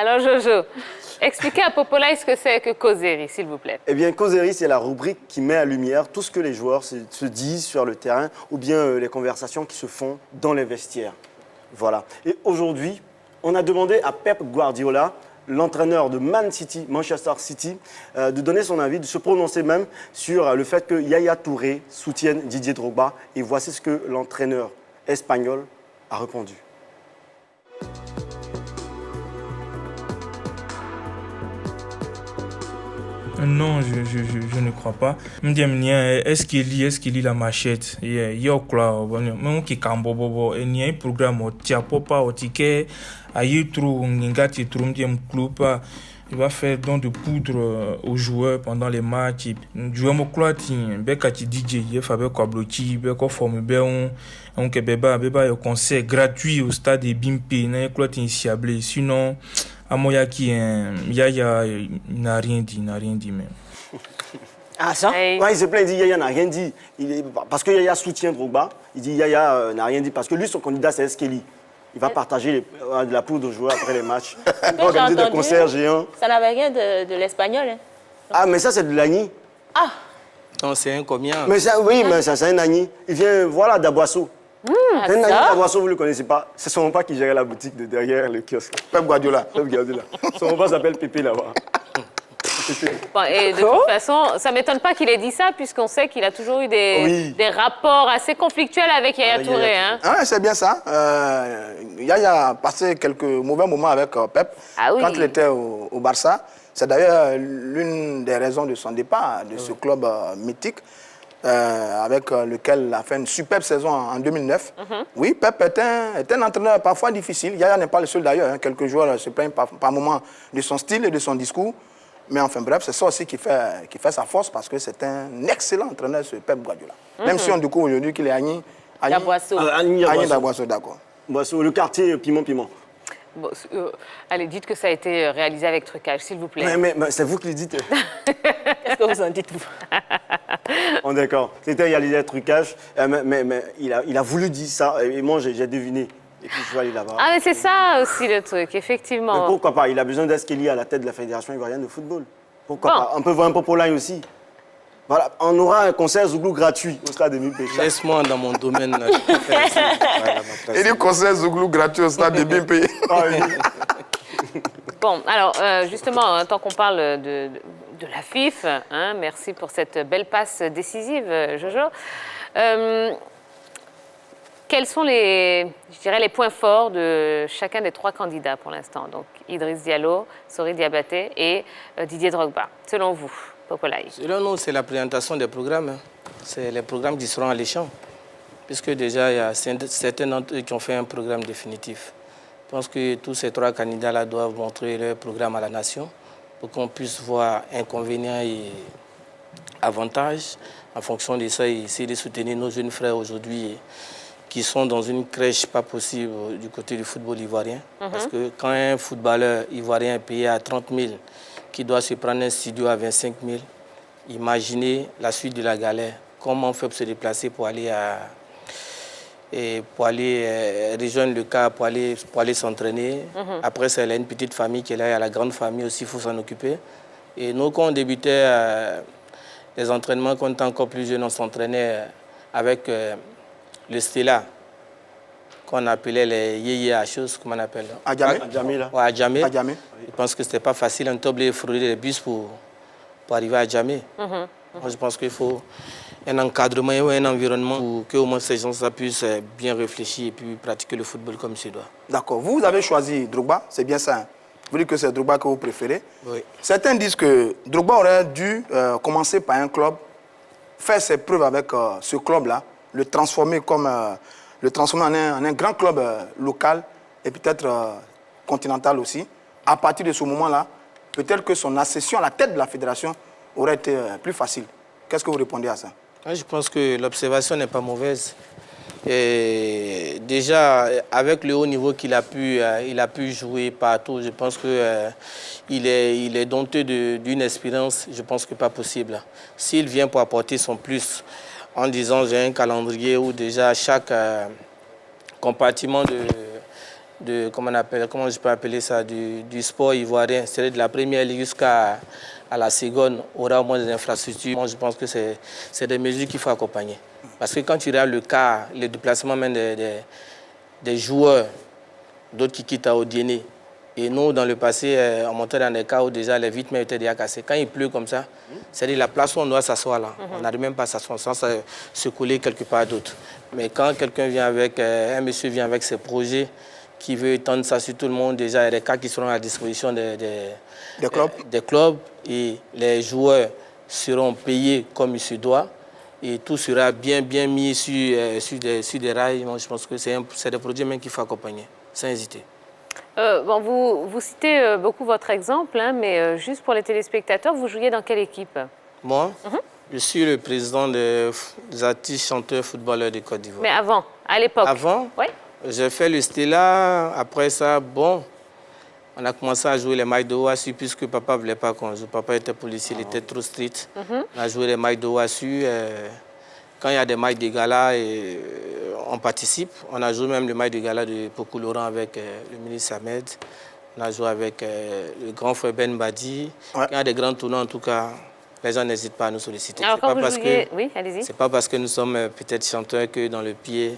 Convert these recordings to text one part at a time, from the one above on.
Alors, Jojo, expliquez à Popolaï ce que c'est que causerie, s'il vous plaît. Eh bien, causerie, c'est la rubrique qui met à lumière tout ce que les joueurs se disent sur le terrain ou bien les conversations qui se font dans les vestiaires. Voilà. Et aujourd'hui, on a demandé à Pep Guardiola, l'entraîneur de Manchester City, de donner son avis, de se prononcer même sur le fait que Yaya Touré soutienne Didier Drogba. Et voici ce que l'entraîneur espagnol a répondu. Non, je ne crois pas. Est-ce qu'il lit la machette? Il y a quoi? Même qui cambo bobo. Il y a un programme au tiapopa au ticket. Aïe trou ngingati trou m'diem club. Il va faire don de poudre aux joueurs pendant les matchs. Joueur mo cloiti, bekati DJ, il fa be ko bloquer, be ko forme be on ke beba un concert gratuit au stade de Bimpe, na cloiti siablé. Sinon Amoyaki, Yaya n'a rien dit même. Ah ça? Hey. Ouais, il se plaint, il dit Yaya n'a rien dit. Parce que Yaya soutient Drogba, il dit Yaya n'a rien dit parce que lui, son candidat, c'est Eskelly. Il va partager de la poudre aux joueurs après les matchs. Il va organiser des concerts géants. Ça n'avait rien de l'espagnol. Hein. Ah, mais ça, c'est de l'Agni. Ah! Non, c'est un combien? Mais ça, oui, mais ça, c'est un Agni. Il vient, voilà, d'Aboisseau. C'est un Agni d'Aboisseau, vous ne le connaissez pas. C'est son papa qui gérait la boutique de derrière le kiosque. Pep Guardiola. Pep Guardiola. Son papa s'appelle Pépé là-bas. Bon, et de toute façon, ça ne m'étonne pas qu'il ait dit ça, puisqu'on sait qu'il a toujours eu des rapports assez conflictuels avec Yaya Touré. Hein. Ah, c'est bien ça. Yaya a passé quelques mauvais moments avec Pep quand il était au Barça. C'est d'ailleurs l'une des raisons de son départ de ce club mythique avec lequel il a fait une superbe saison en 2009. Oui, Pep est un entraîneur parfois difficile. Yaya n'est pas le seul d'ailleurs. Hein. Quelques joueurs se plaignent par moments de son style et de son discours. Mais enfin bref, c'est ça aussi qui fait sa force parce que c'est un excellent entraîneur, ce Pep Guardiola. Même si on découvre aujourd'hui qu'il est Agni d'Aboisseau, d'accord. Boisseau, le quartier Piment. Bon, allez, dites que ça a été réalisé avec trucage, s'il vous plaît. Mais c'est vous qui le dites. Qu'est-ce que vous en dites, vous? Oh, d'accord. C'était réalisé avec trucage. Mais il a voulu dire ça et moi, j'ai deviné. Et puis, je suis allé là-bas. Ah, mais c'est ça aussi le truc, effectivement. Mais pourquoi pas? Il a besoin d'Eskelly à la tête de la Fédération ivoirienne de football. Pourquoi pas? On peut voir un Popolaï aussi. Voilà, on aura un concert Zouglou gratuit au stade de Bimpe. Laisse-moi dans mon domaine. Et du concert Zouglou gratuit au stade de Bimpe. Bon, alors, justement, tant qu'on parle de la FIF, hein, merci pour cette belle passe décisive, Jojo. Quels sont les points forts de chacun des trois candidats pour l'instant? Donc, Idriss Diallo, Sori Diabaté et Didier Drogba, selon vous, Popolaï? Selon nous, c'est la présentation des programmes. Hein. C'est les programmes qui seront alléchants. Puisque déjà, il y a certains d'entre eux qui ont fait un programme définitif. Je pense que tous ces trois candidats-là doivent montrer leur programme à la nation pour qu'on puisse voir inconvénients et avantages. En fonction de ça, et essayer de soutenir nos jeunes frères aujourd'hui qui sont dans une crèche pas possible du côté du football ivoirien. Parce que quand un footballeur ivoirien est payé à 30 000, qui doit se prendre un studio à 25 000, imaginez la suite de la galère. Comment on fait pour se déplacer pour aller rejoindre le cas, pour aller s'entraîner. Après, ça, elle a une petite famille qui est là, il y a la grande famille aussi, il faut s'en occuper. Et nous, quand on débutait les entraînements, quand on était encore plus jeune, on s'entraînait avec le Stella, qu'on appelait les yéyé à chose, comment on appelle? Adjamé, là. Ouais, Adjamé. Adjamé. Je pense que ce n'était pas facile, on était obligé de frôler les bus pour arriver à Adjamé. Moi, je pense qu'il faut un encadrement et un environnement pour que au moins ces gens puissent bien réfléchir et puis pratiquer le football comme il se doit. D'accord. Vous avez choisi Drogba, c'est bien ça. Hein? Vous dites que c'est Drogba que vous préférez. Oui. Certains disent que Drogba aurait dû commencer par un club, faire ses preuves avec ce club-là, le transformer en un grand club local et peut-être continental aussi. À partir de ce moment-là, peut-être que son accession à la tête de la fédération aurait été plus facile. Qu'est-ce que vous répondez à ça? Je pense que l'observation n'est pas mauvaise. Et déjà, avec le haut niveau qu'il a pu jouer partout, je pense qu'il est dompté d'une expérience, je pense que pas possible. S'il vient pour apporter son plus, en disant j'ai un calendrier où déjà chaque compartiment comment je peux appeler ça, du sport ivoirien, c'est-à-dire de la première ligue jusqu'à la seconde, aura au moins des infrastructures. Moi, je pense que c'est des mesures qu'il faut accompagner. Parce que quand tu regardes le cas, le déplacement même des joueurs, d'autres qui quittent à Odiéné, et nous, dans le passé, on montait dans des cas où déjà les vitres étaient déjà cassées. Quand il pleut comme ça, c'est-à-dire la place où on doit s'asseoir là, on n'arrive même pas à s'asseoir sans se coller quelque part d'autre. Mais quand quelqu'un vient avec, un monsieur vient avec ses projets, qui veut étendre ça sur tout le monde, déjà il y a des cas qui seront à disposition des clubs et les joueurs seront payés comme il se doit et tout sera bien mis sur des rails. Moi, je pense que c'est des produits même qu'il faut accompagner, sans hésiter. Bon, vous citez beaucoup votre exemple, hein, mais juste pour les téléspectateurs, vous jouiez dans quelle équipe? Moi, je suis le président des artistes, chanteurs, footballeurs de Côte d'Ivoire. Mais avant, à l'époque? Avant, oui. J'ai fait le Stella. Après ça, bon, on a commencé à jouer les matchs de OASU puisque papa ne voulait pas qu'on joue. Papa était policier, il était trop strict. On a joué les matchs de OASU. Quand il y a des matchs de gala, on participe. On a joué même le match de gala de Pokou Laurent avec le ministre Samed. On a joué avec le grand frère Ben Badi. Ouais. Quand il y a des grands tournois, en tout cas, les gens n'hésitent pas à nous solliciter. Alors, quand vous jouiez... Oui, allez-y. C'est pas parce que nous sommes peut-être chanteurs que dans le pied,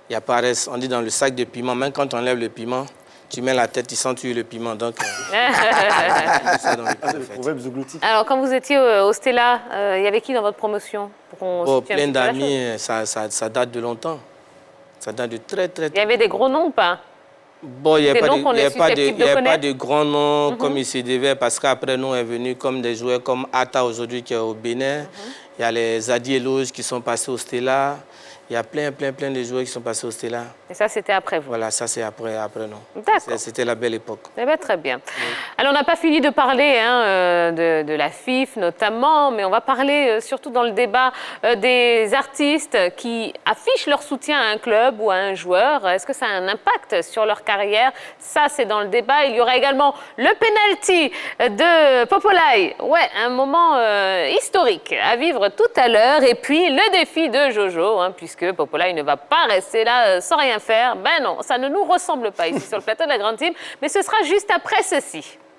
il y a pas reste. On dit dans le sac de piment, même quand on enlève le piment, tu mets la tête, tu sens tuer le piment. Donc, alors, quand vous étiez au Stella, il y avait qui dans votre promotion? Plein d'amis, ça date de longtemps. Ça date de très. Il y avait des gros noms ou pas? Bon, il n'y a pas de grands noms comme il se devait, parce qu'après nous est venu comme des joueurs comme Atta aujourd'hui qui est au Bénin. Il y a les Zadi Eloge qui sont passés au Stella. Il y a plein de joueurs qui sont passés au Stella. Et ça, c'était après vous? Voilà, ça, c'est après nous. D'accord. C'était la belle époque. Eh bien, très bien. Oui. Alors, on n'a pas fini de parler de la FIF notamment, mais on va parler surtout dans le débat des artistes qui affichent leur soutien à un club ou à un joueur. Est-ce que ça a un impact sur leur carrière? Ça, c'est dans le débat. Il y aura également le penalty de Popolaï. Ouais, un moment historique à vivre tout à l'heure. Et puis, le défi de Jojo, hein, puisque Popolaï ne va pas rester là sans rien faire. Ben non, ça ne nous ressemble pas ici sur le plateau de la Grande Team, mais ce sera juste après ceci.